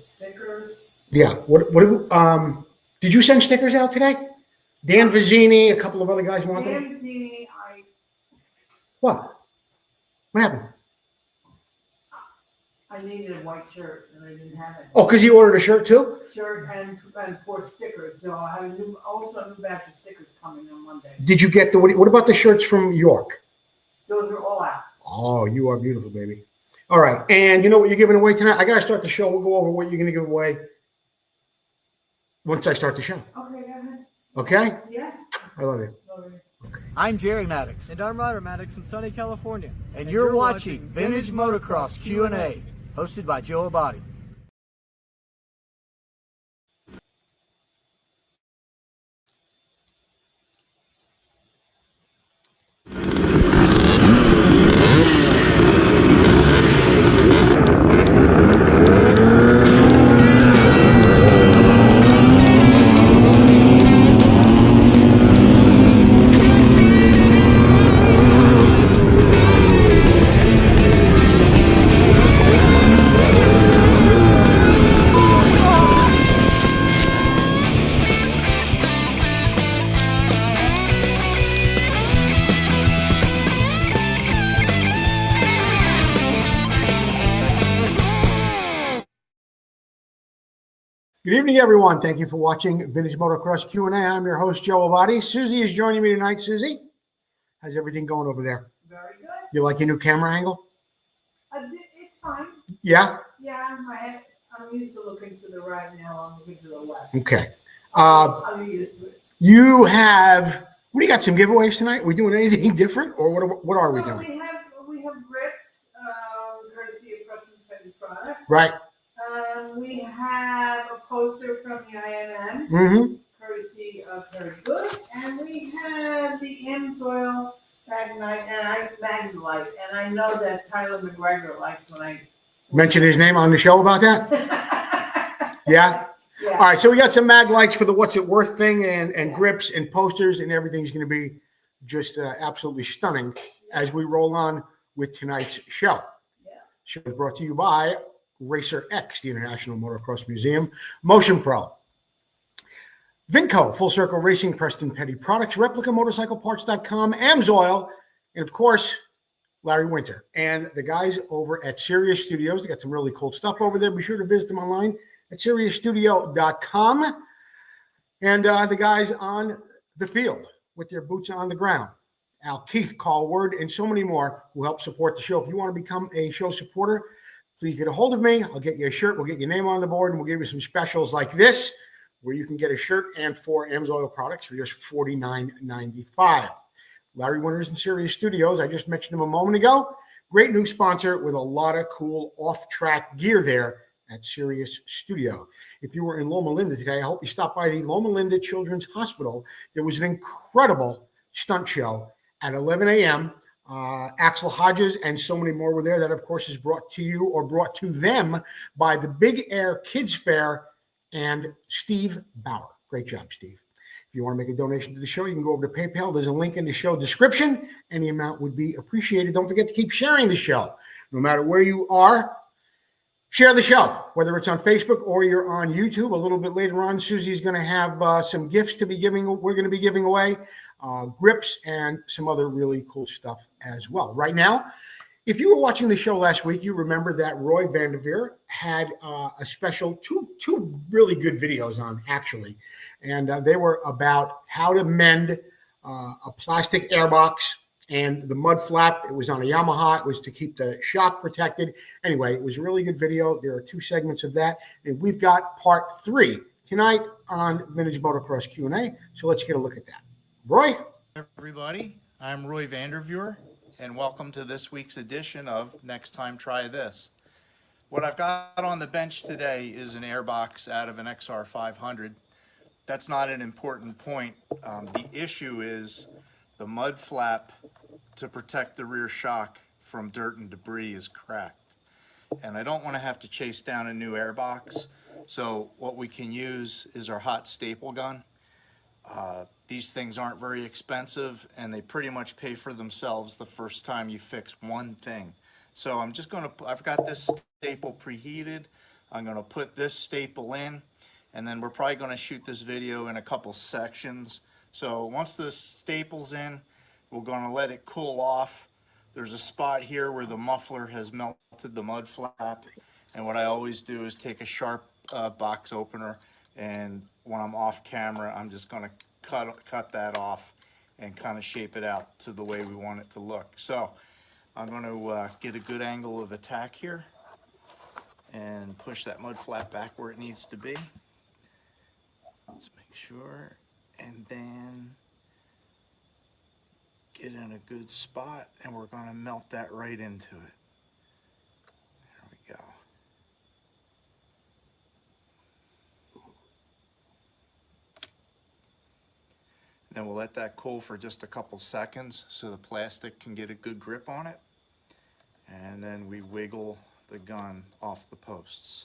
stickers. Yeah. Did you send stickers out today? Dan Vizzini, a couple of other guys wanted them. Dan Vizzini, What happened? I needed a white shirt and I didn't have it. Oh, because you ordered a shirt too? Shirt and 4 stickers. So I have also a new batch of stickers coming on Monday. Did you get what about the shirts from York? Those are all out. Oh, you are beautiful, baby. All right. And you know what you're giving away tonight? I got to start the show. We'll go over what you're going to give away once I start the show. Okay, go ahead. Okay? Yeah. I love you. Okay. I'm Jerry Maddox. And I'm Ryder Maddox in sunny California. And you're watching Vintage Motocross Q&A, hosted by Joe Abadi. Good evening, everyone. Thank you for watching Vintage Motocross Q&A. I'm your host, Joe Abadi. Susie is joining me tonight. Susie, how's everything going over there? Very good. You like your new camera angle? It's fine. Yeah? Yeah, I'm used to looking to the right now. I'm looking to the left. Okay. I'm used to it. You have, what do you got, some giveaways tonight? We doing anything different, or what are we doing? We have grips, courtesy of Preston Petty Products. Right. We have a poster from the IMM, courtesy of Terry Good, and we have the Amsoil Magnite, and I know that Tyler McGregor likes when I mention his name on the show about that. Yeah. Yeah. All right, so we got some mag lights for the What's It Worth thing and grips and posters, and everything's going to be just absolutely stunning as we roll on with tonight's show. Yeah. Show is brought to you by Racer X, the International Motocross Museum, Motion Pro, Vmxq&A, Full Circle Racing, Preston Petty Products, ReplicaMotorcycleParts.com, Amsoil, and of course, Larry Winter and the guys over at Sirius Studios. They got some really cool stuff over there. Be sure to visit them online at SiriusStudio.com. And the guys on the field with their boots on the ground, Al Keith, Carl Word, and so many more who help support the show. If you want to become a show supporter, please get a hold of me. I'll get you a shirt. We'll get your name on the board, and we'll give you some specials like this, where you can get a shirt and 4 Amsoil products for just $49.95. Larry Winters in Sirius Studios. I just mentioned him a moment ago. Great new sponsor with a lot of cool off-track gear there at Sirius Studio. If you were in Loma Linda today, I hope you stopped by the Loma Linda Children's Hospital. There was an incredible stunt show at 11 a.m. Axel Hodges and so many more were there. That, of course, is brought to you or brought to them by the Big Air Kids Fair and Steve Bauer. Great job, Steve. If you want to make a donation to the show, you can go over to PayPal. There's a link in the show description. Any amount would be appreciated. Don't forget to keep sharing the show. No matter where you are, share the show, whether it's on Facebook or you're on YouTube. A little bit later on, Susie's going to have some gifts to be giving. We're going to be giving away grips and some other really cool stuff as well. Right now, if you were watching the show last week, you remember that Roy Vanderveer had a special two really good videos on, actually. And they were about how to mend a plastic airbox and the mud flap. It was on a Yamaha. It was to keep the shock protected. Anyway, it was a really good video. There are 2 segments of that. And we've got part 3 tonight on Vintage Motocross Q&A. So let's get a look at that. Roy? Everybody, I'm Roy Vanderveer, and welcome to this week's edition of Next Time Try This. What I've got on the bench today is an airbox out of an XR500. That's not an important point. The issue is the mud flap to protect the rear shock from dirt and debris is cracked. And I don't want to have to chase down a new airbox. So what we can use is our hot staple gun. These things aren't very expensive, and they pretty much pay for themselves the first time you fix one thing. So I'm just going to, I've got this staple preheated. I'm going to put this staple in, and then we're probably going to shoot this video in a couple sections. So once this staple's in, we're going to let it cool off. There's a spot here where the muffler has melted the mud flap, and what I always do is take a sharp box opener, and when I'm off camera, I'm just going to cut that off and kind of shape it out to the way we want it to look. So I'm going to get a good angle of attack here and push that mud flap back where it needs to be. Let's make sure, and then get in a good spot, and we're going to melt that right into it. There we go. Then we'll let that cool for just a couple seconds so the plastic can get a good grip on it. And then we wiggle the gun off the posts.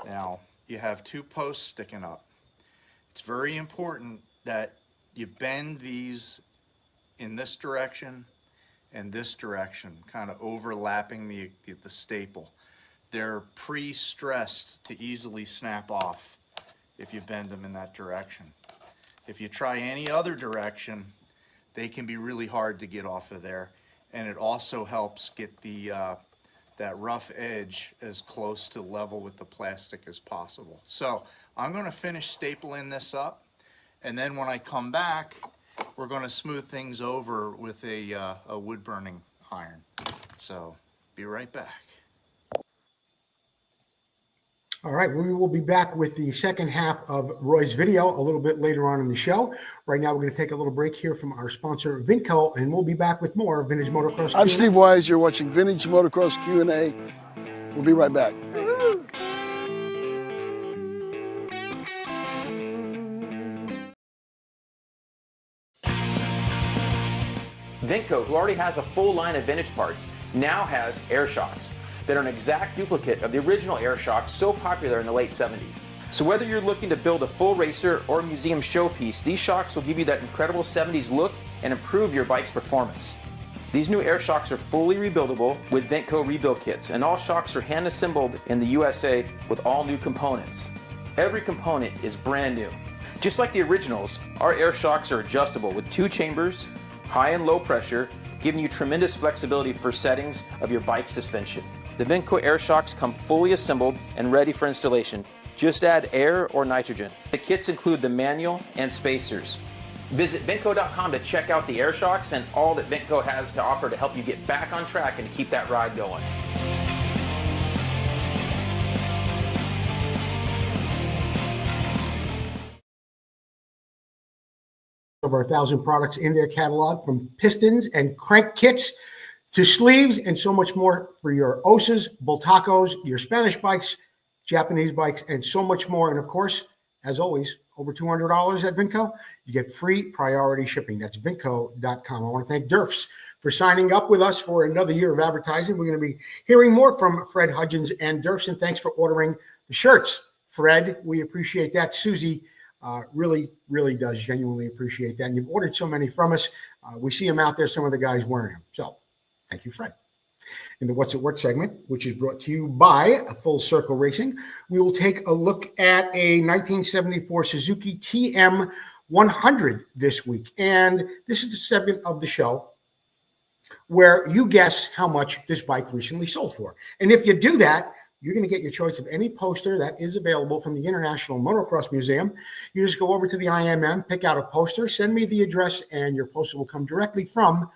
Now, you have two posts sticking up. It's very important that you bend these in this direction and this direction, kind of overlapping the staple. They're pre-stressed to easily snap off if you bend them in that direction. If you try any other direction, they can be really hard to get off of there. And it also helps get the that rough edge as close to level with the plastic as possible. So I'm going to finish stapling this up, and then when I come back, we're going to smooth things over with a wood burning iron. So be right back. All right, we will be back with the second half of Roy's video a little bit later on in the show. Right now, we're going to take a little break here from our sponsor, Vmxq, and we'll be back with more Vintage Motocross Q&A. I'm Steve Wise. You're watching Vintage Motocross Q&A. We'll be right back. Vmxq, who already has a full line of vintage parts, now has air shocks that are an exact duplicate of the original air shocks so popular in the late 70s. So whether you're looking to build a full racer or museum showpiece, these shocks will give you that incredible 70s look and improve your bike's performance. These new air shocks are fully rebuildable with Vmxq rebuild kits, and all shocks are hand assembled in the USA with all new components. Every component is brand new. Just like the originals, our air shocks are adjustable with 2 chambers, high and low pressure, giving you tremendous flexibility for settings of your bike suspension. The Vmxq air shocks come fully assembled and ready for installation. Just add air or nitrogen. The kits include the manual and spacers. Visit Vmxq.com to check out the air shocks and all that Vmxq has to offer to help you get back on track and keep that ride going. Over 1,000 products in their catalog, from pistons and crank kits to sleeves and so much more for your Osas, Bultacos, your Spanish bikes, Japanese bikes, and so much more. And of course, as always, over $200 at Vmxq, you get free priority shipping. That's Vmxq.com. I want to thank Durfs for signing up with us for another year of advertising. We're going to be hearing more from Fred Hudgens and Durfs, and thanks for ordering the shirts, Fred. We appreciate that. Susie really does genuinely appreciate that. And you've ordered so many from us. We see them out there, some of the guys wearing them. So thank you, Fred. In the What's at Work segment, which is brought to you by Full Circle Racing, we will take a look at a 1974 Suzuki TM 100 this week. And this is the segment of the show where you guess how much this bike recently sold for. And if you do that, you're going to get your choice of any poster that is available from the International Motocross Museum. You just go over to the IMM, pick out a poster, send me the address, and your poster will come directly from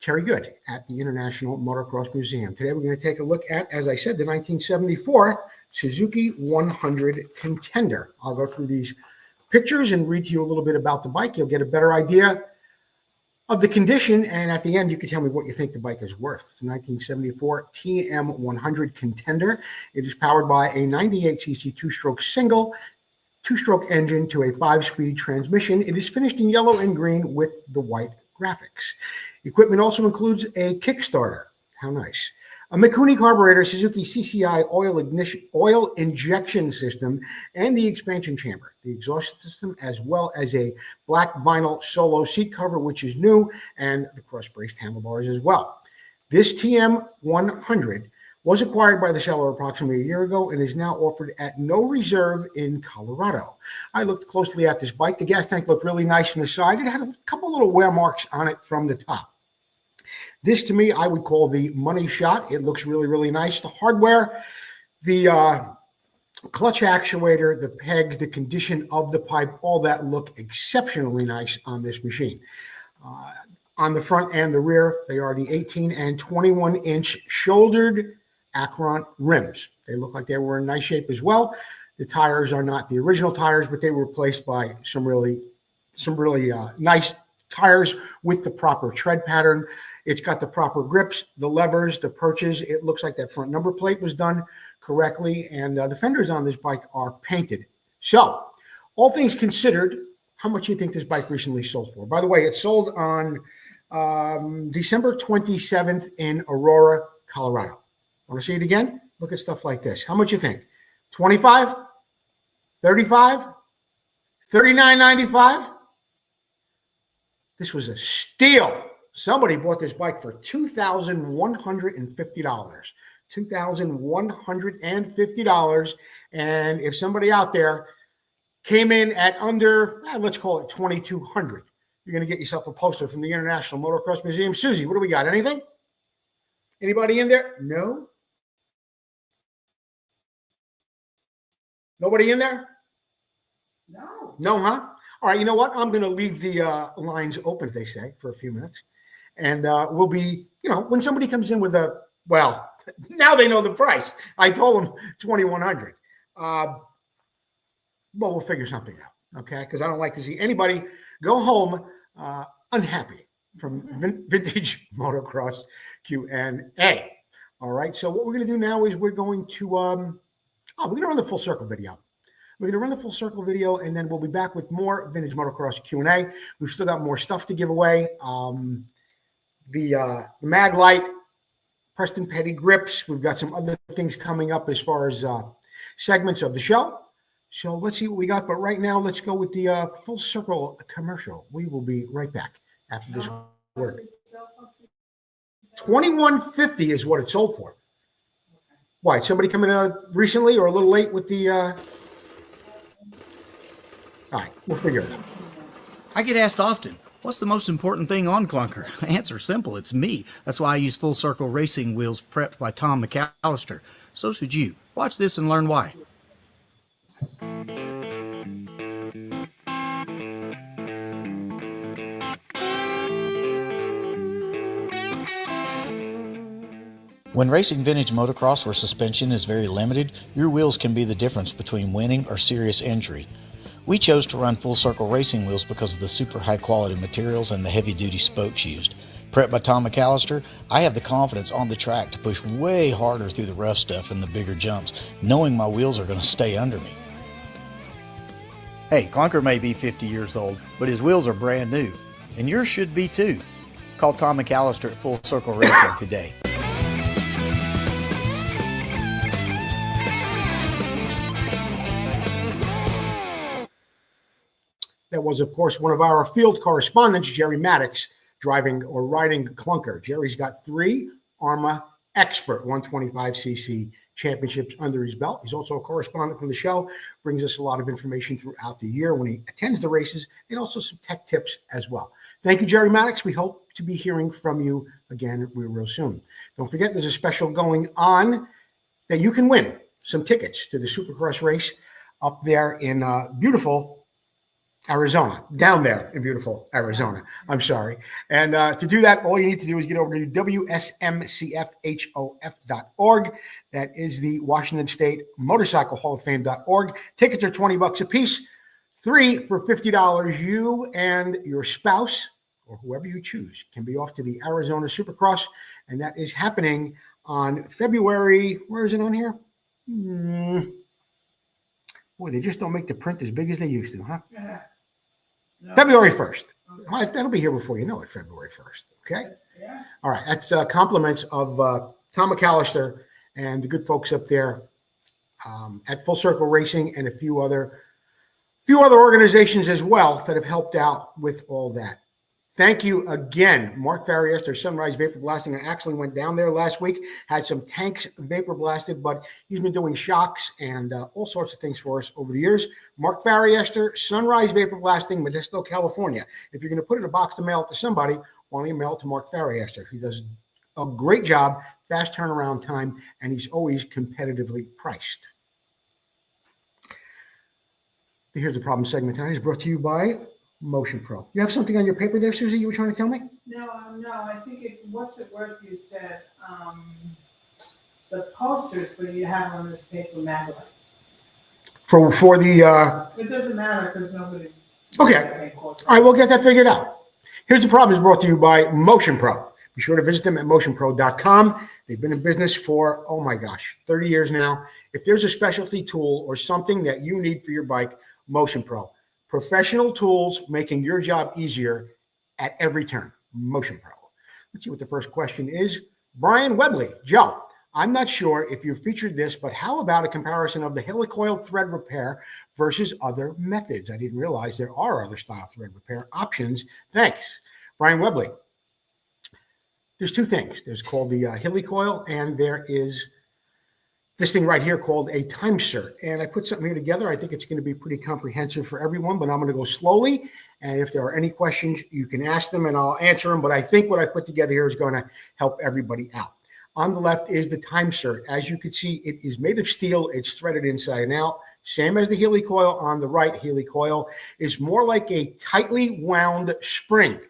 Terry Good at the International Motocross Museum. Today, we're going to take a look at, as I said, the 1974 Suzuki 100 Contender. I'll go through these pictures and read to you a little bit about the bike. You'll get a better idea of the condition, and at the end, you can tell me what you think the bike is worth. It's a 1974 TM 100 Contender. It is powered by a 98cc two-stroke single, two-stroke engine to a 5-speed transmission. It is finished in yellow and green with the white graphics. Equipment also includes a Kickstarter. How nice. A Mikuni carburetor, Suzuki CCI oil injection system, and the expansion chamber, the exhaust system, as well as a black vinyl solo seat cover, which is new, and the cross-braced handlebars as well. This TM 100 Was acquired by the seller approximately a year ago and is now offered at no reserve in Colorado. I looked closely at this bike. The gas tank looked really nice from the side. It had a couple little wear marks on it from the top. This, to me, I would call the money shot. It looks really, really nice. The hardware, the clutch actuator, the pegs, the condition of the pipe, all that look exceptionally nice on this machine. On the front and the rear, they are the 18 and 21-inch shouldered Acron rims. They look like they were in nice shape as well. The tires are not the original tires, but they were replaced by some really nice tires with the proper tread pattern. It's got the proper grips, the levers, the perches. It looks like that front number plate was done correctly, and the fenders on this bike are painted. So, all things considered, how much do you think this bike recently sold for? By the way, it sold on December 27th in Aurora, Colorado. Want to see it again? Look at stuff like this. How much you think? 25? 35? 39.95? This was a steal. Somebody bought this bike for $2,150. $2,150. And if somebody out there came in at under, let's call it $2,200, you're going to get yourself a poster from the International Motocross Museum. Susie, what do we got? Anything? Anybody in there? No? Nobody in there? No. No, huh? All right, you know what? I'm going to leave the lines open, they say, for a few minutes. And we'll be, when somebody comes in with well, now they know the price. I told them $2,100. Well, we'll figure something out, okay? Because I don't like to see anybody go home unhappy from Vintage Motocross Q&A. All right, so what we're going to do now is we're going to, we're going to run the full circle video. We're going to run the full circle video, and then we'll be back with more Vintage Motocross Q&A. We've still got more stuff to give away. The mag light, Preston Petty grips. We've got some other things coming up as far as segments of the show. So let's see what we got. But right now, let's go with the full circle commercial. We will be right back after this word. $2,150 is what it sold for. Why? Somebody coming recently or a little late with the? All right, we'll figure it out. I get asked often, what's the most important thing on Clunker? Answer simple, it's me. That's why I use Full Circle racing wheels prepped by Tom McAllister. So should you. Watch this and learn why. When racing vintage motocross where suspension is very limited, your wheels can be the difference between winning or serious injury. We chose to run Full Circle racing wheels because of the super high quality materials and the heavy duty spokes used. Prepped by Tom McAllister, I have the confidence on the track to push way harder through the rough stuff and the bigger jumps, knowing my wheels are going to stay under me. Hey, Clunker may be 50 years old, but his wheels are brand new, and yours should be too. Call Tom McAllister at Full Circle Racing today. That was, of course, one of our field correspondents, Jerry Maddox, driving or riding Clunker. Jerry's got 3 ARMA Expert 125cc championships under his belt. He's also a correspondent from the show, brings us a lot of information throughout the year when he attends the races, and also some tech tips as well. Thank you, Jerry Maddox. We hope to be hearing from you again real soon. Don't forget, there's a special going on that you can win some tickets to the Supercross race up there in beautiful Arizona, down there in beautiful Arizona. I'm sorry. And to do that, all you need to do is get over to WSMCFHOF.org. That is the Washington State Motorcycle Hall of Fame.org. Tickets are $20 a piece, 3 for $50. You and your spouse or whoever you choose can be off to the Arizona Supercross. And that is happening on February. Where is it on here? Boy, they just don't make the print as big as they used to, huh? Yeah. No. February 1st. All right, that'll be here before you know it, February 1st. Okay? Yeah. All right. That's compliments of Tom McAllister and the good folks up there at Full Circle Racing and a few other organizations as well that have helped out with all that. Thank you again, Mark Variester, Sunrise Vapor Blasting. I actually went down there last week, had some tanks vapor blasted, but he's been doing shocks and all sorts of things for us over the years. Mark Variester, Sunrise Vapor Blasting, Modesto, California. If you're going to put it in a box to mail it to somebody, why don't you mail it to Mark Variester? He does a great job, fast turnaround time, and he's always competitively priced. Here's the problem segment tonight is brought to you by Motion Pro. You have something on your paper there, Susie, you were trying to tell me? No, I think it's what's it worth you said, the posters, but you have on this paper matter. For the It doesn't matter because nobody. okay. All right, we'll get that figured out. Here's the problem is brought to you by Motion Pro. Be sure to visit them at motionpro.com. They've been in business for, oh my gosh, 30 years now. If there's a specialty tool or something that you need for your bike, Motion Pro. Professional tools making your job easier at every turn. Motion Pro. Let's see what the first question is. Brian Webley. Joe, I'm not sure if you featured this, but how about a comparison of the helicoil thread repair versus other methods? I didn't realize there are other style thread repair options. Thanks. Brian Webley. There's two things. There's called the helicoil, and there is this thing right here called a time cert. And I put something here together. I think it's going to be pretty comprehensive for everyone, but I'm going to go slowly. And if there are any questions, you can ask them and I'll answer them. But I think what I put together here is going to help everybody out. On the left is the time cert. As you can see, it is made of steel. It's threaded inside and out. Same as the helicoil on the right. Helicoil is more like a tightly wound spring.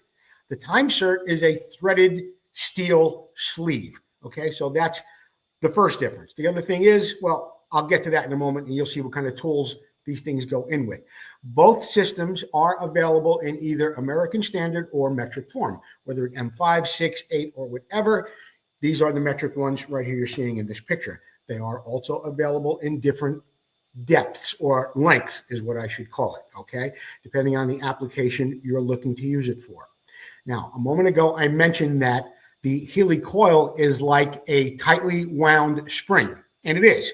The time cert is a threaded steel sleeve. Okay, so that's the first difference. The other thing is, well, I'll get to that in a moment and you'll see what kind of tools these things go in with. Both systems are available in either American Standard or metric form, whether it's M5, 6, 8, or whatever. These are the metric ones right here you're seeing in this picture. They are also available in different depths or lengths is what I should call it, okay? Depending on the application you're looking to use it for. Now, a moment ago, I mentioned that the helicoil is like a tightly wound spring, and it is.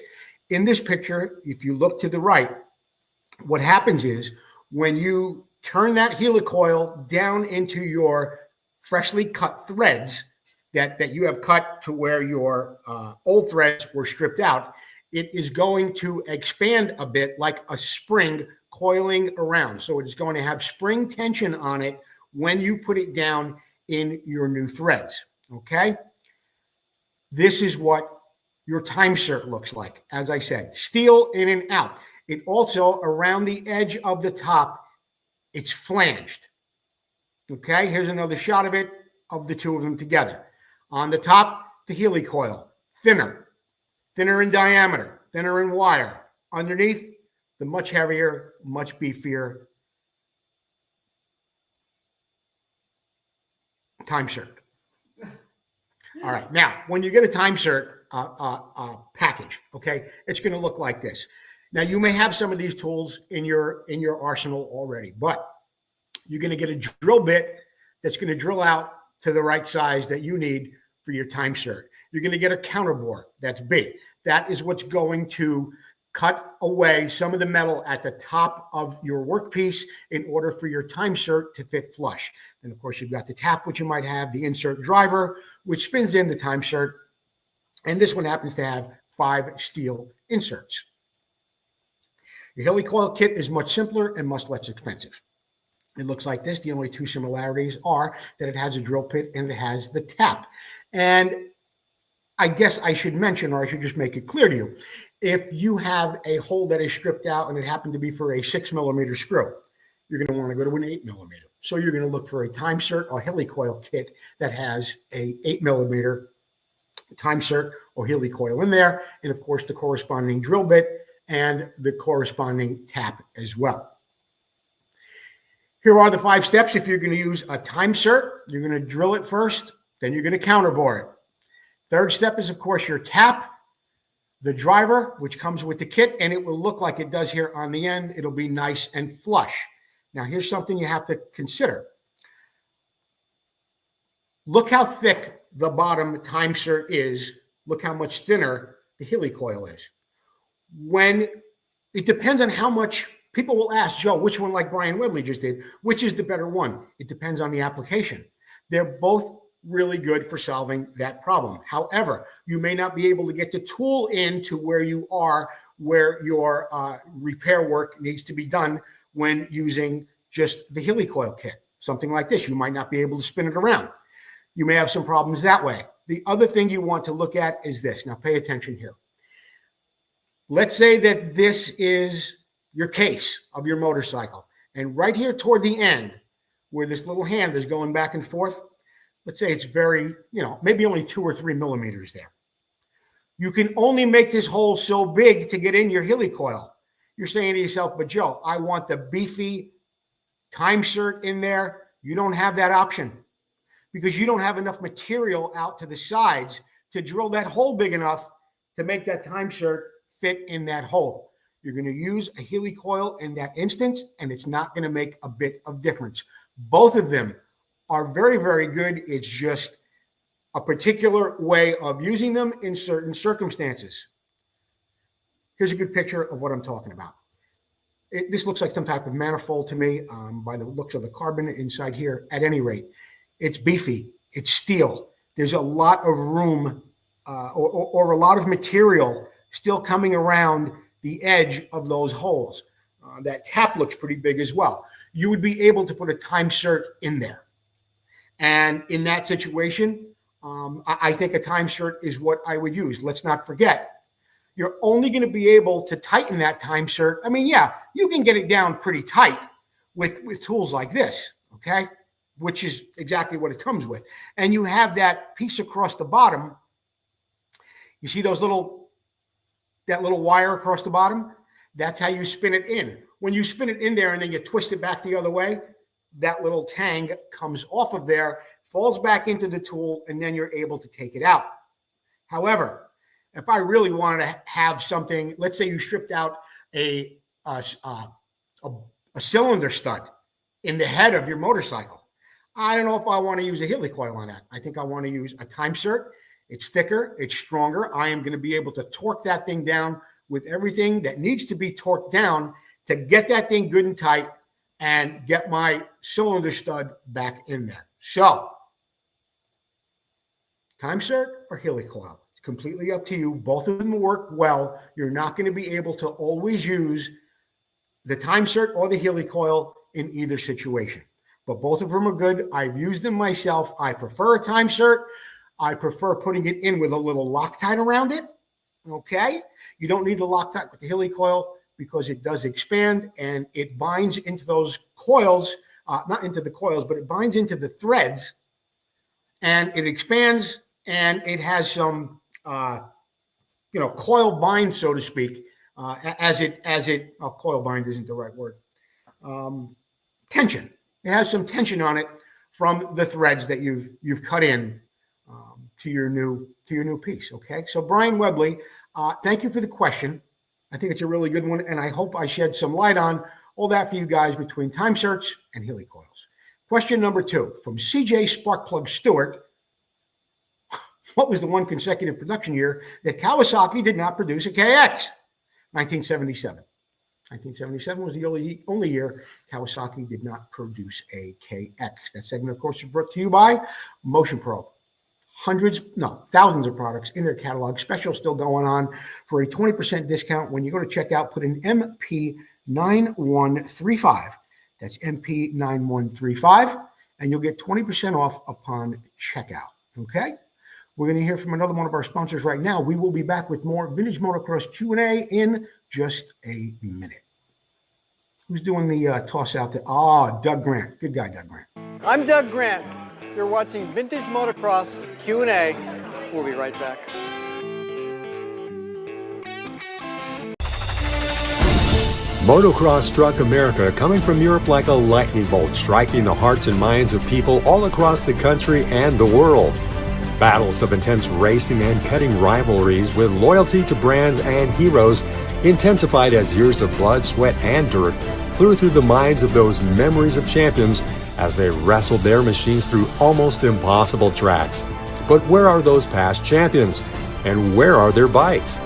In this picture, if you look to the right, what happens is when you turn that helicoil down into your freshly cut threads that you have cut to where your old threads were stripped out, it is going to expand a bit like a spring coiling around. So it is going to have spring tension on it when you put it down in your new threads. Okay, this is what your time cert looks like. As I said, steel in and out. It also, around the edge of the top, it's flanged. Okay, here's another shot of it, of the two of them together. On the top, the helicoil, thinner in diameter, thinner in wire. Underneath, the much heavier, much beefier time cert. All right. Now, when you get a time cert package, okay, it's going to look like this. Now, you may have some of these tools in your arsenal already, but you're going to get a drill bit that's going to drill out to the right size that you need for your time cert. You're going to get a counter bore that's big. That is what's going to cut away some of the metal at the top of your workpiece in order for your time cert to fit flush. Then, of course, you've got the tap, which you might have, the insert driver, which spins in the time cert. And this one happens to have 5 steel inserts. Your helicoil kit is much simpler and much less expensive. It looks like this. The only two similarities are that it has a drill pit and it has the tap. And I guess I should mention, or I should just make it clear to you, if you have a hole that is stripped out and it happened to be for a 6 millimeter screw, you're going to want to go to an 8 millimeter. So you're going to look for a time cert or helicoil kit that has a 8 millimeter time cert or helicoil in there. And of course, the corresponding drill bit and the corresponding tap as well. Here are the 5 steps. If you're going to use a time cert, you're going to drill it first, then you're going to counterbore it. Third step is, of course, your tap, the driver, which comes with the kit, and it will look like it does here on the end. It'll be nice and flush. Now, here's something you have to consider. Look how thick the bottom time cert is. Look how much thinner the helicoil is. When it depends on how much People will ask, Joe, which one, like Brian Webley just did, which is the better one? It depends on the application. They're both really good for solving that problem. However, you may not be able to get the tool into where you are, where your repair work needs to be done when using just the helicoil kit. Something like this, you might not be able to spin it around. You may have some problems that way. The other thing you want to look at is this. Now pay attention here. Let's say that this is your case of your motorcycle. And right here toward the end, where this little hand is going back and forth, let's say it's very, maybe only 2 or 3 millimeters there. You can only make this hole so big to get in your helicoil. You're saying to yourself, but Joe, I want the beefy time cert in there. You don't have that option because you don't have enough material out to the sides to drill that hole big enough to make that time cert fit in that hole. You're going to use a helicoil in that instance, and it's not going to make a bit of difference. Both of them are very, very good. It's just a particular way of using them in certain circumstances. Here's a good picture of what I'm talking about. This looks like some type of manifold to me by the looks of the carbon inside here. At any rate, it's beefy. It's steel. There's a lot of room or a lot of material still coming around the edge of those holes. That tap looks pretty big as well. You would be able to put a time cert in there. And in that situation, I think a time cert is what I would use. Let's not forget, you're only going to be able to tighten that time cert. I mean, yeah, you can get it down pretty tight with tools like this, okay? Which is exactly what it comes with. And you have that piece across the bottom. You see that little wire across the bottom? That's how you spin it in. When you spin it in there and then you twist it back the other way, that little tang comes off of there, falls back into the tool, and then you're able to take it out. However, if I really wanted to have something, let's say you stripped out a cylinder stud in the head of your motorcycle. I don't know if I want to use a helicoil on that. I think I want to use a time cert. It's thicker, it's stronger. I am going to be able to torque that thing down with everything that needs to be torqued down to get that thing good and tight and get my cylinder stud back in there. So, time cert or helicoil? It's completely up to you. Both of them work well. You're not going to be able to always use the time cert or the helicoil in either situation. But both of them are good. I've used them myself. I prefer a time cert. I prefer putting it in with a little Loctite around it. Okay? You don't need the Loctite with the helicoil because it does expand and it binds into those coils, not into the coils, but it binds into the threads and it expands and it has some, coil bind, so to speak, coil bind isn't the right word. Tension. It has some tension on it from the threads that you've cut in to your new piece. Okay. So Brian Webley, thank you for the question. I think it's a really good one, and I hope I shed some light on all that for you guys between time certs and helicoils. Question number 2 from CJ Sparkplug Stewart. What was the one consecutive production year that Kawasaki did not produce a KX? 1977. 1977 was the only year Kawasaki did not produce a KX. That segment, of course, is brought to you by Motion Pro. Thousands of products in their catalog. Special still going on for a 20% discount. When you go to checkout, put in MP9135. That's MP9135, and you'll get 20% off upon checkout. Okay? We're going to hear from another one of our sponsors right now. We will be back with more Vintage Motocross Q&A in just a minute. Who's doing the toss out there? Doug Grant. Good guy, Doug Grant. I'm Doug Grant. You're watching Vintage Motocross Q&A. We'll be right back. Motocross struck America, coming from Europe like a lightning bolt, striking the hearts and minds of people all across the country and the world. Battles of intense racing and cutting rivalries with loyalty to brands and heroes intensified as years of blood, sweat, and dirt flew through the minds of those memories of champions as they wrestled their machines through almost impossible tracks. But where are those past champions? And where are their bikes?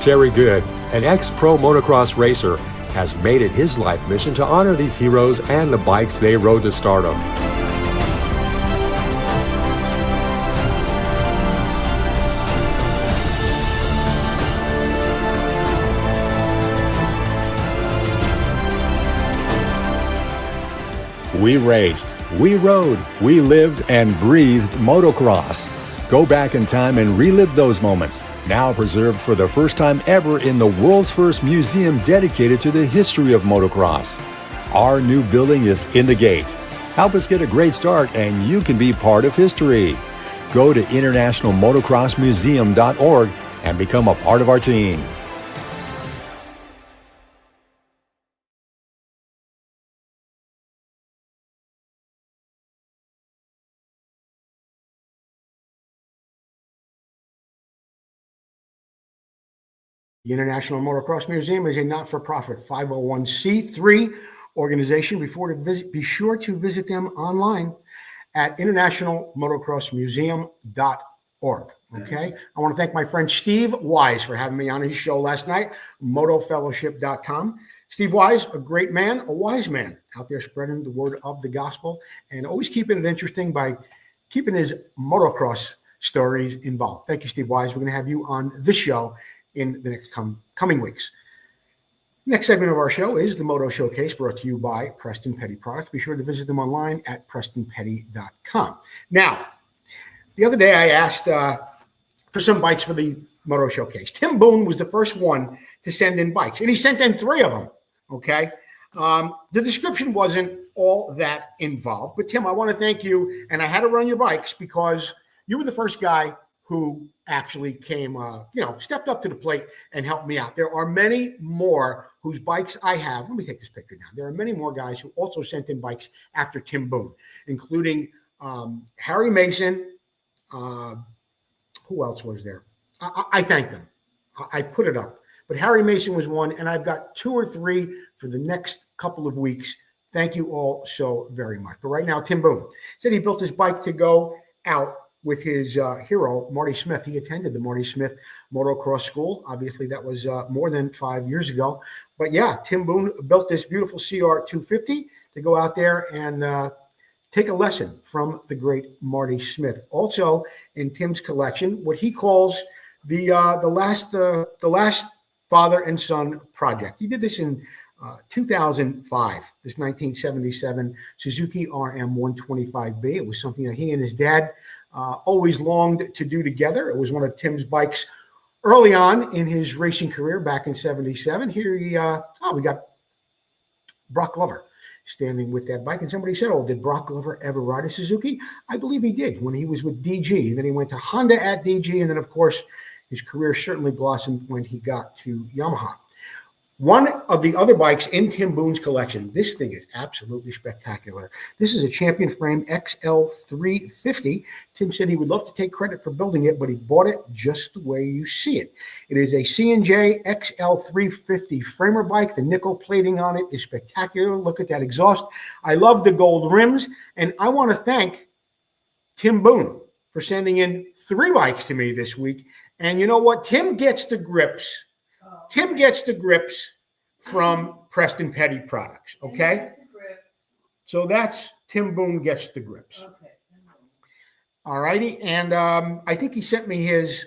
Terry Good, an ex-pro motocross racer, has made it his life mission to honor these heroes and the bikes they rode to stardom. We raced, we rode, we lived and breathed motocross. Go back in time and relive those moments, now preserved for the first time ever in the world's first museum dedicated to the history of motocross. Our new building is in the gate. Help us get a great start and you can be part of history. Go to internationalmotocrossmuseum.org and become a part of our team. The International Motocross Museum is a not-for-profit 501c3 organization. Be sure to visit them online at internationalmotocrossmuseum.org. Okay. I want to thank my friend Steve Wise for having me on his show last night, motofellowship.com. Steve Wise, a great man, a wise man out there spreading the word of the gospel and always keeping it interesting by keeping his motocross stories involved. Thank you, Steve Wise. We're going to have you on this show in the next coming weeks. Next segment of our show is the Moto Showcase, brought to you by Preston Petty Products. Be sure to visit them online at prestonpetty.com. Now, the other day I asked for some bikes for the Moto Showcase. Tim Boone was the first one to send in bikes, and he sent in 3 of them, okay? The description wasn't all that involved, but Tim, I want to thank you, and I had to run your bikes because you were the first guy who actually came, stepped up to the plate and helped me out. There are many more whose bikes I have. Let me take this picture down. There are many more guys who also sent in bikes after Tim Boone, including Harry Mason. Who else was there? I thank them. I put it up. But Harry Mason was one, and I've got 2 or 3 for the next couple of weeks. Thank you all so very much. But right now, Tim Boone said he built his bike to go out with his hero, Marty Smith. He attended the Marty Smith Motocross School. Obviously, that was more than 5 years ago. But yeah, Tim Boone built this beautiful CR 250 to go out there and take a lesson from the great Marty Smith. Also, in Tim's collection, what he calls the last father and son project. He did this in 2005, this 1977 Suzuki RM125B. It was something that he and his dad always longed to do together. It was one of Tim's bikes early on in his racing career back in 77. Here we got Brock Glover standing with that bike. And somebody said, oh, did Brock Glover ever ride a Suzuki? I believe he did when he was with DG. Then he went to Honda at DG. And then, of course, his career certainly blossomed when he got to Yamaha. One of the other bikes in Tim Boone's collection, this thing is absolutely spectacular. This is a Champion Frame XL350. Tim said he would love to take credit for building it, but he bought it just the way you see it. It is a C&J XL350 framer bike. The nickel plating on it is spectacular. Look at that exhaust. I love the gold rims, and I want to thank Tim Boone for sending in 3 bikes to me this week. And you know what? Tim gets the grips. Tim gets the grips from Preston Petty Products, okay? So that's Tim Boone gets the grips. Okay. All righty. And I think he sent me his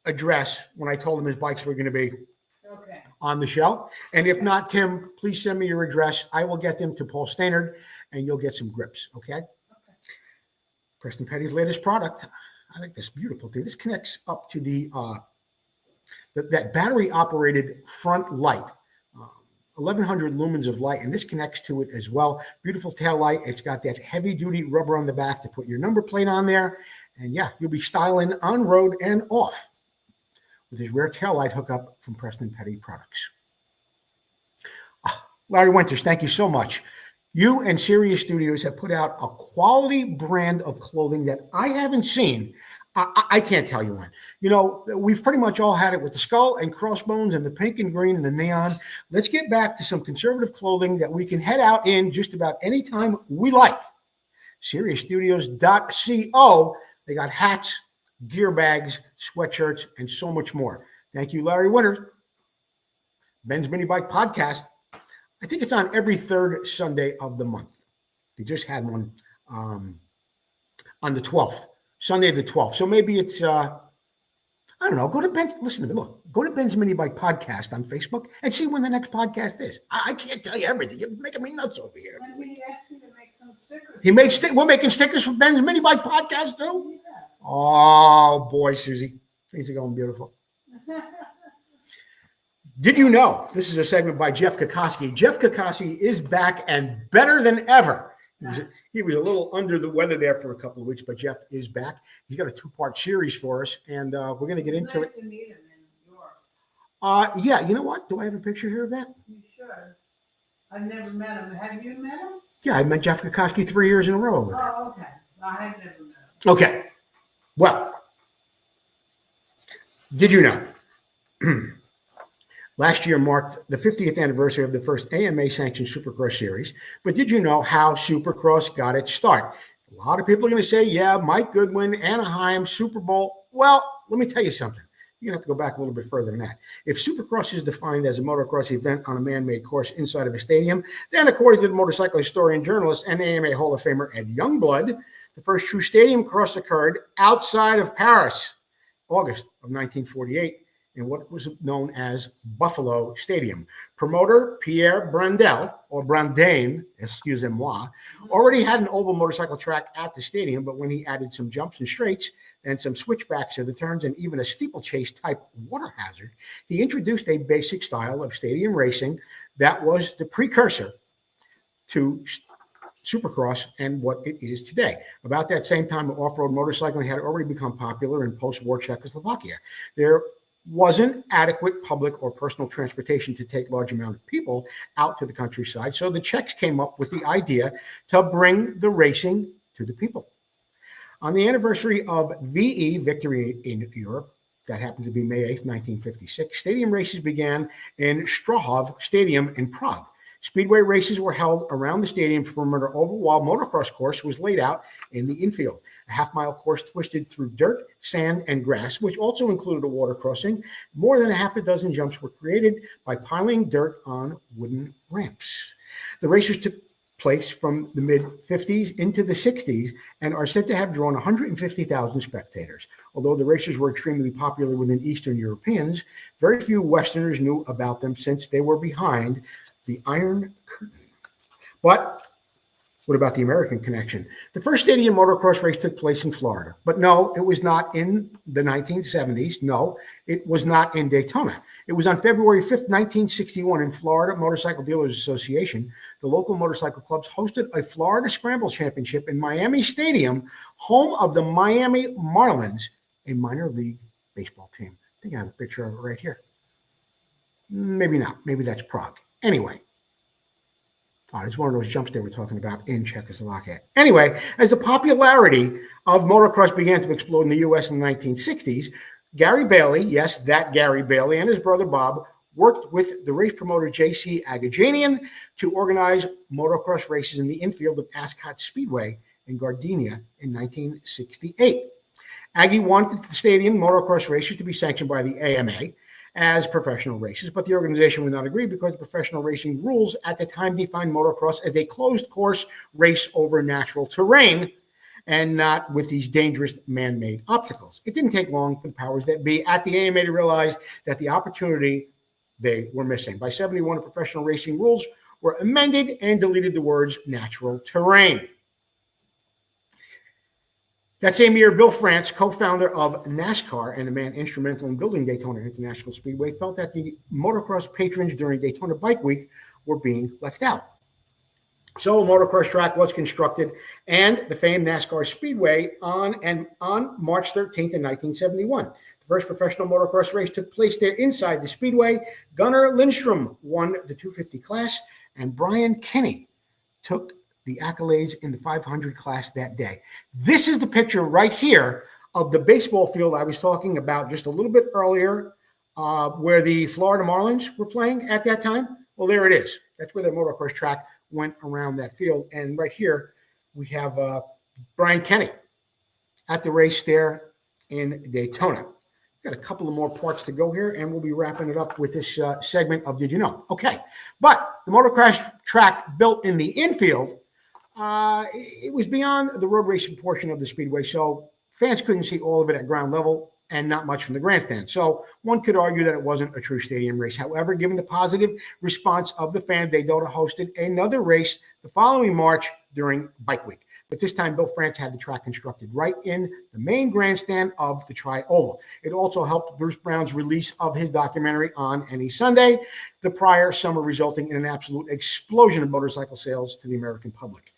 address when I told him his bikes were going to be on the show. And if not, Tim, please send me your address. I will get them to Paul Stannard, and you'll get some grips, okay? Preston Petty's latest product. I like this beautiful thing. This connects up to the that battery-operated front light, 1,100 lumens of light, and this connects to it as well. Beautiful tail light. It's got that heavy-duty rubber on the back to put your number plate on there. And yeah, you'll be styling on road and off with his rear tail light hookup from Preston Petty Products. Larry Winters, thank you so much. You and Sirius Studios have put out a quality brand of clothing that I haven't seen. I can't tell you when. You know, we've pretty much all had it with the skull and crossbones and the pink and green and the neon. Let's get back to some conservative clothing that we can head out in just about any time we like. SiriusStudios.co. They got hats, gear bags, sweatshirts, and so much more. Thank you, Larry Winters. Ben's Mini Bike Podcast. I think it's on every third Sunday of the month. They just had one on the 12th, Sunday the 12th. So maybe it's, I don't know, go to Ben's, listen to me, look, go to Ben's Mini Bike Podcast on Facebook and see when the next podcast is. I can't tell you everything. You're making me nuts over here. And we asked you to make some stickers. He made we're making stickers for Ben's Mini Bike Podcast too? Yeah. Oh, boy, Susie. Things are going beautiful. Did you know? This is a segment by Jeff Kokoski. Jeff Kokoski is back and better than ever. He was a little under the weather there for a couple of weeks, but Jeff is back. He's got a 2-part series for us, and we're going to get into nice it. To meet him in York. Yeah, you know what? Do I have a picture here of that? You should. I've never met him. Have you met him? Yeah, I met Jeff Kokoski 3 years in a row. Oh, okay. I have never met him. Okay. Well, did you know? Last year marked the 50th anniversary of the first AMA-sanctioned Supercross series. But did you know how Supercross got its start? A lot of people are going to say, yeah, Mike Goodwin, Anaheim, Super Bowl. Well, let me tell you something. You're going to have to go back a little bit further than that. If Supercross is defined as a motocross event on a man-made course inside of a stadium, then according to the motorcycle historian, journalist, and AMA Hall of Famer Ed Youngblood, the first true stadium cross occurred outside of Paris, August of 1948. In what was known as Buffalo Stadium. Promoter Pierre Brandel, or Brandain, excusez-moi, already had an oval motorcycle track at the stadium, but when he added some jumps and straights and some switchbacks to the turns and even a steeplechase type water hazard, he introduced a basic style of stadium racing that was the precursor to Supercross and what it is today. About that same time, off-road motorcycling had already become popular in post-war Czechoslovakia. There wasn't adequate public or personal transportation to take large amount of people out to the countryside. So the Czechs came up with the idea to bring the racing to the people. On the anniversary of VE, Victory in Europe, that happened to be May 8th, 1956, stadium races began in Strahov Stadium in Prague. Speedway races were held around the stadium's perimeter oval, while motocross course was laid out in the infield. A half-mile course twisted through dirt, sand, and grass, which also included a water crossing. More than a half a dozen jumps were created by piling dirt on wooden ramps. The races took place from the mid-50s into the 60s and are said to have drawn 150,000 spectators. Although the races were extremely popular within Eastern Europeans, very few Westerners knew about them since they were behind the Iron Curtain. But what about the American connection? The first stadium motocross race took place in Florida. But no, it was not in the 1970s. No, it was not in Daytona. It was on February 5th, 1961 in Florida Motorcycle Dealers Association. The local motorcycle clubs hosted a Florida Scramble Championship in Miami Stadium, home of the Miami Marlins, a minor league baseball team. I think I have a picture of it right here. Maybe not. Maybe that's Prague. Anyway, it's one of those jumps they were talking about in Czechoslovakia. Anyway, as the popularity of motocross began to explode in the U.S. in the 1960s, Gary Bailey, yes, that Gary Bailey, and his brother Bob worked with the race promoter J.C. Agajanian to organize motocross races in the infield of Ascot Speedway in Gardenia in 1968. Aggie wanted the stadium motocross races to be sanctioned by the AMA as professional races, but the organization would not agree because the professional racing rules at the time defined motocross as a closed course race over natural terrain and not with these dangerous man-made obstacles. It didn't take long for the powers that be at the AMA to realize that the opportunity they were missing. By 71, the professional racing rules were amended and deleted the words natural terrain. That same year, Bill France, co-founder of NASCAR and a man instrumental in building Daytona International Speedway, felt that the motocross patrons during Daytona Bike Week were being left out. So a motocross track was constructed and the famed NASCAR Speedway on March 13th in 1971. The first professional motocross race took place there inside the Speedway. Gunnar Lindstrom won the 250 class and Brian Kenny took the accolades in the 500 class that day. This is the picture right here of the baseball field I was talking about just a little bit earlier, where the Florida Marlins were playing at that time. Well, there it is. That's where the motocross track went around that field. And right here, we have Brian Kenny at the race there in Daytona. Got a couple of more parts to go here, and we'll be wrapping it up with this segment of Did You Know? Okay, but the motocross track built in the infield, it was beyond the road racing portion of the speedway, so fans couldn't see all of it at ground level and not much from the grandstand. So one could argue that it wasn't a true stadium race. However, given the positive response of the fan, Daytona hosted another race the following March during Bike Week. But this time, Bill France had the track constructed right in the main grandstand of the Tri-Oval. It also helped Bruce Brown's release of his documentary On Any Sunday, the prior summer, resulting in an absolute explosion of motorcycle sales to the American public.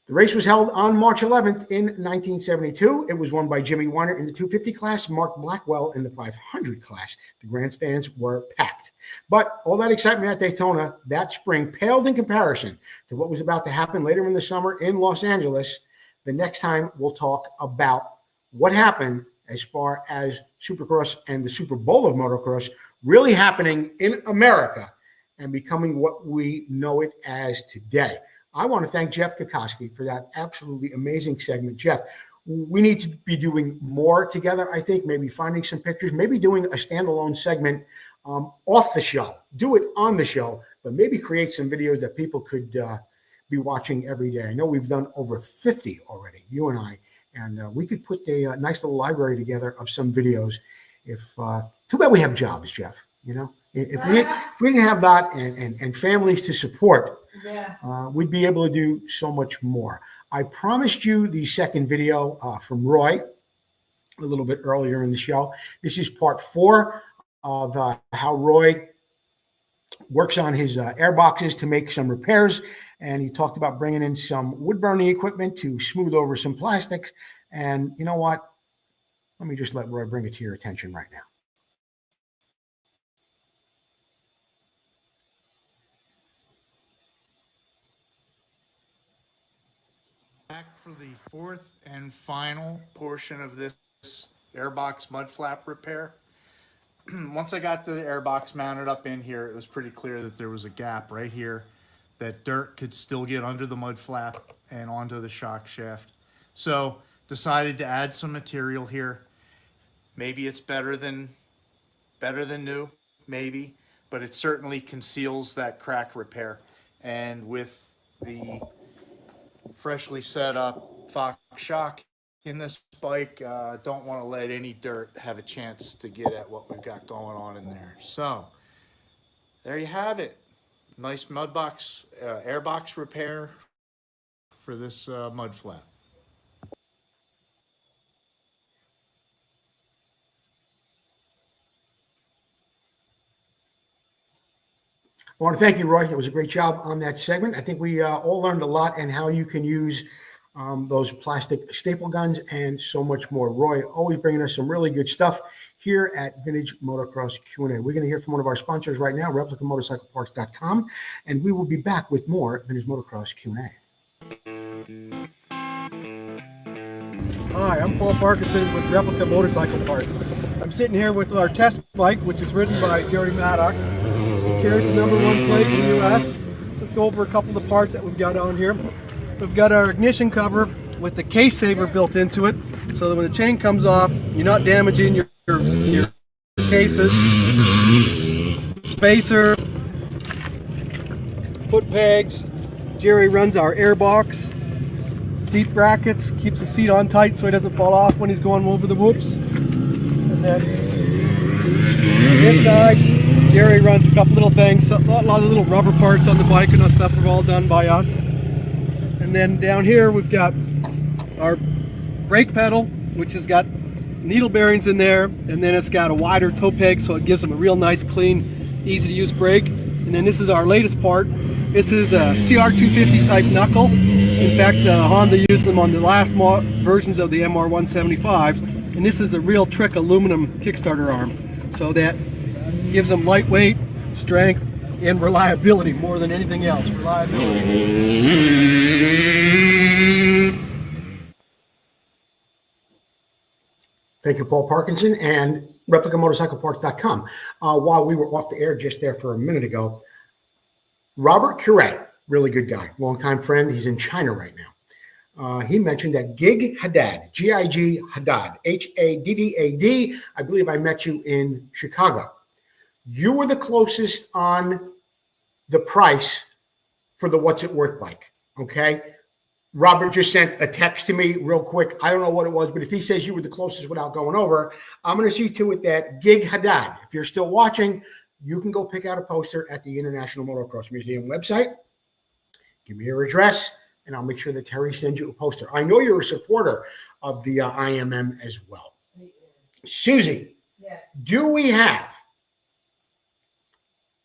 The race was held on March 11th in 1972. It was won by Jimmy Weiner in the 250 class, Mark Blackwell in the 500 class. The grandstands were packed. But all that excitement at Daytona that spring paled in comparison to what was about to happen later in the summer in Los Angeles. The next time we'll talk about what happened as far as Supercross and the Super Bowl of motocross really happening in America and becoming what we know it as today. I want to thank Jeff Kokoski for that absolutely amazing segment. Jeff, we need to be doing more together, I think, maybe finding some pictures, maybe doing a standalone segment off the show. Do it on the show, but maybe create some videos that people could be watching every day. I know we've done over 50 already, you and I, and we could put a nice little library together of some videos. Too bad we have jobs, Jeff, you know? If we didn't have that and families to support, we'd be able to do so much more. I promised you the second video from Roy a little bit earlier in the show. This is part 4 of how Roy works on his air boxes to make some repairs. And he talked about bringing in some wood burning equipment to smooth over some plastics. And you know what? Let me just let Roy bring it to your attention right now. Back for the fourth and final portion of this airbox mud flap repair. Once I got the airbox mounted up in here, it was pretty clear that there was a gap right here that dirt could still get under the mud flap and onto the shock shaft. So decided to add some material here. Maybe it's better than new, maybe, but it certainly conceals that crack repair. And with the freshly set up Fox shock in this bike, don't want to let any dirt have a chance to get at what we've got going on in there. So there you have it. Nice mud box, airbox repair for this mud flap. I want to thank you, Roy. It was a great job on that segment. I think we all learned a lot and how you can use those plastic staple guns and so much more. Roy, always bringing us some really good stuff here at Vintage Motocross Q&A. We're going to hear from one of our sponsors right now, replicamotorcycleparts.com, and we will be back with more Vintage Motocross Q&A. Hi, I'm Paul Parkinson with Replica Motorcycle Parts. I'm sitting here with our test bike, which is ridden by Jerry Maddox. It carries the #1 plate in the US. So let's go over a couple of the parts that we've got on here. We've got our ignition cover with the case saver built into it, so that when the chain comes off, you're not damaging your cases. Spacer, foot pegs. Jerry runs our air box. Seat brackets, keeps the seat on tight so he doesn't fall off when he's going over the whoops. And then on this side, Jerry runs a couple little things, a lot of little rubber parts on the bike and that stuff are all done by us. And then down here we've got our brake pedal, which has got needle bearings in there, and then it's got a wider toe peg so it gives them a real nice, clean, easy to use brake. And then this is our latest part. This is a CR250 type knuckle. In fact, Honda used them on the last versions of the MR175s, and this is a real trick aluminum Kickstarter arm. So that gives them lightweight, strength, and reliability more than anything else. Reliability. Thank you, Paul Parkinson, and replicamotorcycleparts.com. While we were off the air just there for a minute ago, Robert Curette, really good guy, longtime friend. He's in China right now. he mentioned that Gig Haddad, G-I-G Haddad, H-A-D-D-A-D, I believe I met you in Chicago. You were the closest on the price for the What's It Worth bike, okay? Robert just sent a text to me real quick. I don't know what it was, but if he says you were the closest without going over, I'm going to see to it that Gig Haddad, if you're still watching, you can go pick out a poster at the International Motocross Museum website. Give me your address, and I'll make sure that Terry sends you a poster. I know you're a supporter of the IMM as well. Susie, Yes. do we have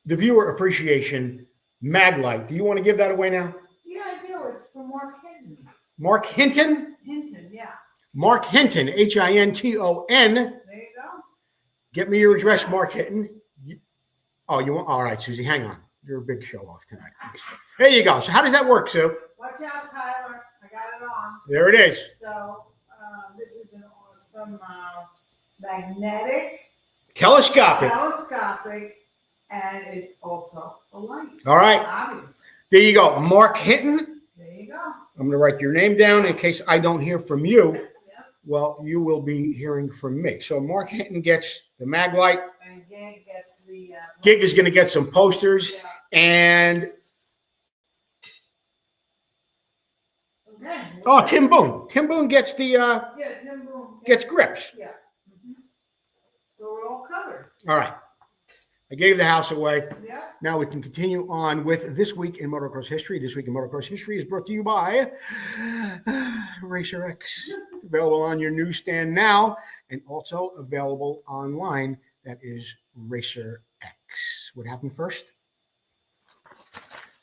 the viewer appreciation mag light? Do you want to give that away now? Yeah, I do. It's from Mark Hinton. Mark Hinton? Hinton, yeah. Mark Hinton, H-I-N-T-O-N. There you go. Get me your address, Mark Hinton. Oh, you want? All right, Susie, hang on. You're a big show off tonight. There you go. So how does that work, Sue? Watch out, Tyler. I got it on. There it is. So this is an awesome magnetic, Telescopic. and it's also a light. All right. Obvious. There you go. Mark Hinton. There you go. I'm going to write your name down in case I don't hear from you. Yep. Well, you will be hearing from me. So Mark Hinton gets the mag light. And Gig gets the. Gig is going to get some posters. Yeah. And Okay. oh, Tim Boone. Tim Boone gets the Yeah, Tim Boone gets grips. Yeah. So we're all covered. All right. I gave the house away. Yeah. Now we can continue on with This Week in Motocross History. This Week in Motocross History is brought to you by Racer X. Available on your newsstand now and also available online. That is Racer X. What happened first?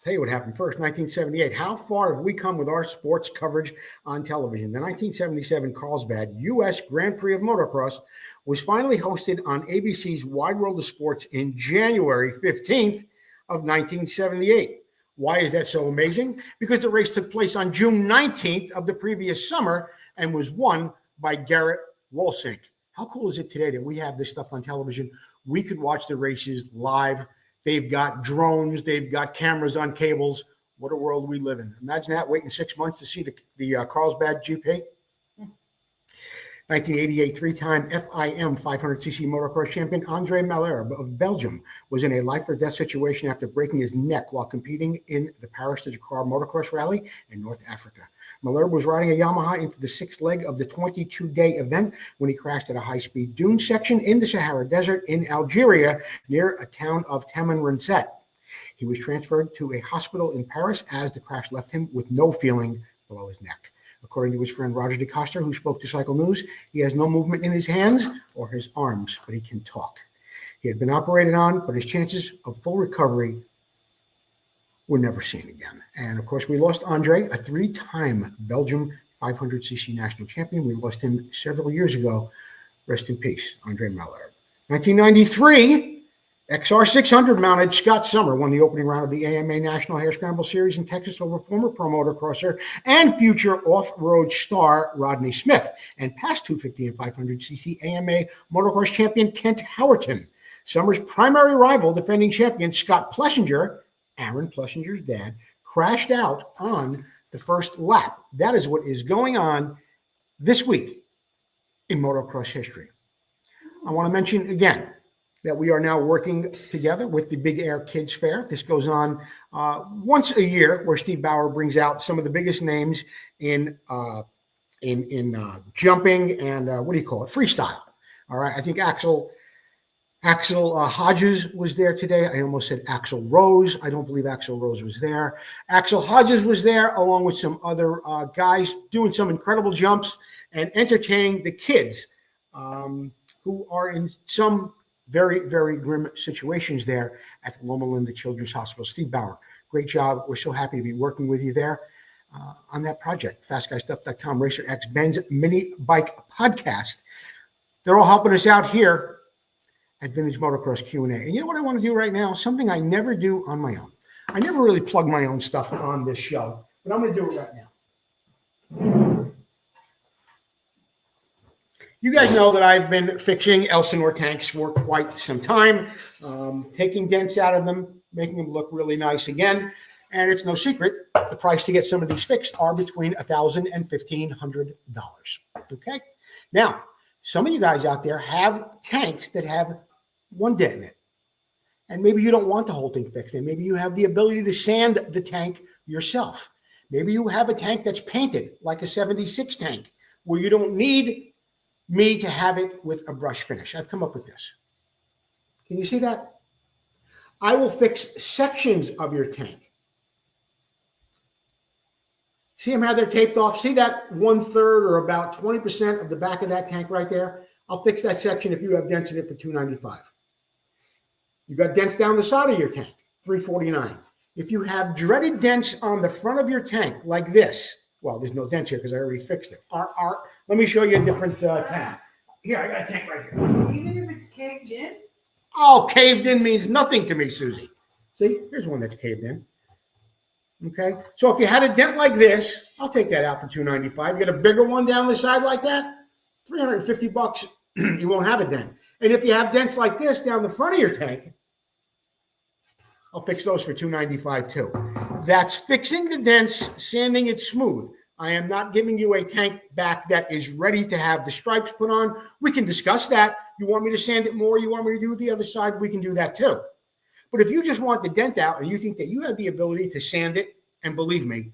Tell you what happened first. 1978. How far have we come with our sports coverage on television? The 1977 Carlsbad U.S. Grand Prix of Motocross was finally hosted on ABC's Wide World of Sports in January 15th of 1978. Why is that so amazing? Because the race took place on June 19th of the previous summer and was won by Garrett Wolsink. How cool is it today that we have this stuff on television? We could watch the races live. They've got drones. They've got cameras on cables. What a world we live in. Imagine that, waiting 6 months to see the Carlsbad GP. 1988 three-time FIM 500cc motocross champion Andre Malherbe of Belgium was in a life-or-death situation after breaking his neck while competing in the Paris-Dakar motocross rally in North Africa. Malherbe was riding a Yamaha into the sixth leg of the 22-day event when he crashed at a high-speed dune section in the Sahara Desert in Algeria near a town of Tamanrasset. He was transferred to a hospital in Paris as the crash left him with no feeling below his neck. According to his friend Roger DeCoster, who spoke to Cycle News, he has no movement in his hands or his arms, but he can talk. He had been operated on, but his chances of full recovery were never seen again. And of course, we lost Andre, a three-time Belgium 500cc national champion. We lost him several years ago. Rest in peace, Andre Malherbe. 1993, XR600 mounted Scott Summer won the opening round of the AMA National Hare Scramble Series in Texas over former pro motocrosser and future off-road star Rodney Smith and past 250 and 500cc AMA motocross champion Kent Howerton. Summer's primary rival, defending champion Scott Plessinger, Aaron Plessinger's dad, crashed out on the first lap. That is what is going on this week in motocross history. I want to mention again that we are now working together with the Big Air Kids Fair. This goes on once a year, where Steve Bauer brings out some of the biggest names in jumping and freestyle. All right, I think Axel Hodges was there today. I almost said Axl Rose. I don't believe Axl Rose was there. Axel Hodges was there, along with some other guys doing some incredible jumps and entertaining the kids who are in some very, very grim situations there at the Loma Linda Children's Hospital. Steve Bauer, great job. We're so happy to be working with you there on that project. FastGuyStuff.com, Racer X, Ben's Mini Bike Podcast. They're all helping us out here at Vintage Motocross Q&A. And you know what I want to do right now? Something I never do on my own. I never really plug my own stuff on this show, but I'm going to do it right now. You guys know that I've been fixing Elsinore tanks for quite some time, taking dents out of them, making them look really nice again. And it's no secret, the price to get some of these fixed are between $1,000 and $1,500. Okay? Now, some of you guys out there have tanks that have one dent in it. And maybe you don't want the whole thing fixed. And maybe you have the ability to sand the tank yourself. Maybe you have a tank that's painted like a 76 tank where you don't need me to have it with a brush finish. I've come up with this. Can you see that? I will fix sections of your tank. See them how they're taped off? See that 1/3 or about 20% of the back of that tank right there? I'll fix that section if you have dents in it for $295. You got dents down the side of your tank, $349. If you have dreaded dents on the front of your tank like this, well, there's no dents here because I already fixed it. Let me show you a different tank. Here, I got a tank right here. Even if it's caved in? Oh, caved in means nothing to me, Susie. See, here's one that's caved in. Okay, so if you had a dent like this, I'll take that out for $295. You get a bigger one down the side like that, $350. You won't have a dent. And if you have dents like this down the front of your tank, I'll fix those for $295 too. That's fixing the dents, sanding it smooth. I am not giving you a tank back that is ready to have the stripes put on. We can discuss that. You want me to sand it more? You want me to do the other side? We can do that too. But if you just want the dent out and you think that you have the ability to sand it, and believe me,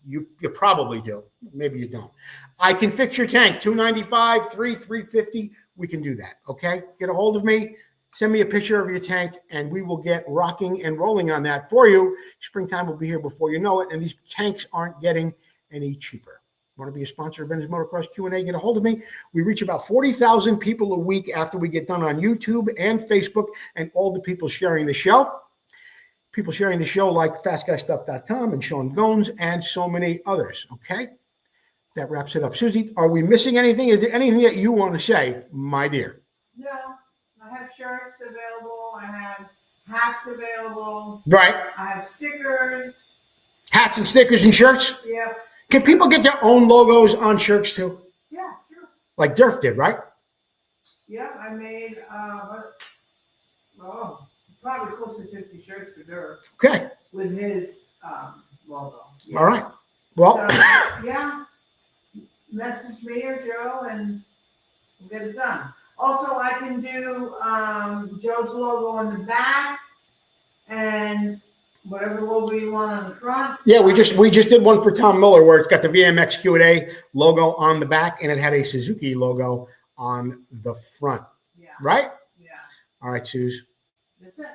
you probably do. Maybe you don't. I can fix your tank, $295, $350. We can do that, okay? Get a hold of me. Send me a picture of your tank, and we will get rocking and rolling on that for you. Springtime will be here before you know it, and these tanks aren't getting any cheaper. Want to be a sponsor of Vintage Motocross Q&A? Get a hold of me. We reach about 40,000 people a week after we get done on YouTube and Facebook, and all the people sharing the show. People sharing the show like FastGuyStuff.com and Sean Gones and so many others, okay? That wraps it up. Susie, are we missing anything? Is there anything that you want to say, my dear? No. I have shirts available. I have hats available. Right. I have stickers. Hats and stickers and shirts? Yeah. Can people get their own logos on shirts too? Yeah, sure. Like Durf did, right? Yeah, I made, probably close to 50 shirts for Durf. Okay. With his logo. Yeah. All right. Well. So, yeah. Message me or Joe and we'll get it done. Also, I can do Joe's logo on the back and whatever logo you want on the front. Yeah, we just did one for Tom Miller where it's got the Vmxq&A logo on the back and it had a Suzuki logo on the front. Yeah. Right? Yeah. All right, Suze. That's it.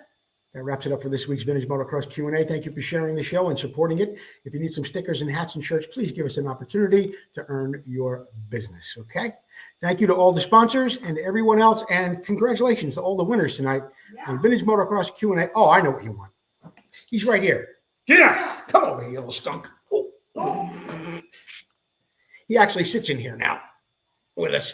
That wraps it up for this week's Vintage Motocross Q&A. Thank you for sharing the show and supporting it. If you need some stickers and hats and shirts, please give us an opportunity to earn your business, okay? Thank you to all the sponsors and everyone else, and congratulations to all the winners tonight on Vintage Motocross Q&A. Oh, I know what you want. He's right here. Get out. Come over here, you little skunk. Oh. He actually sits in here now with us.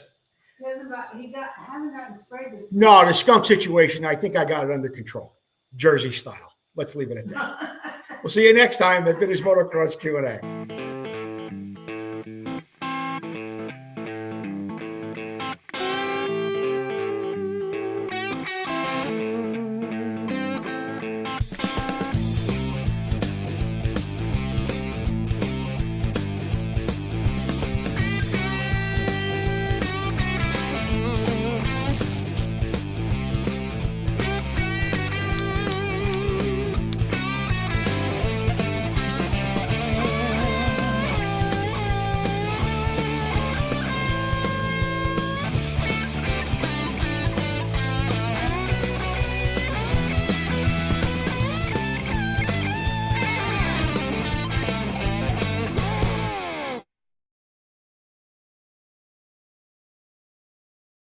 Hasn't gotten sprayed this. No, the skunk situation, I think I got it under control. Jersey style. Let's leave it at that. We'll see you next time at Vintage Motocross Q&A.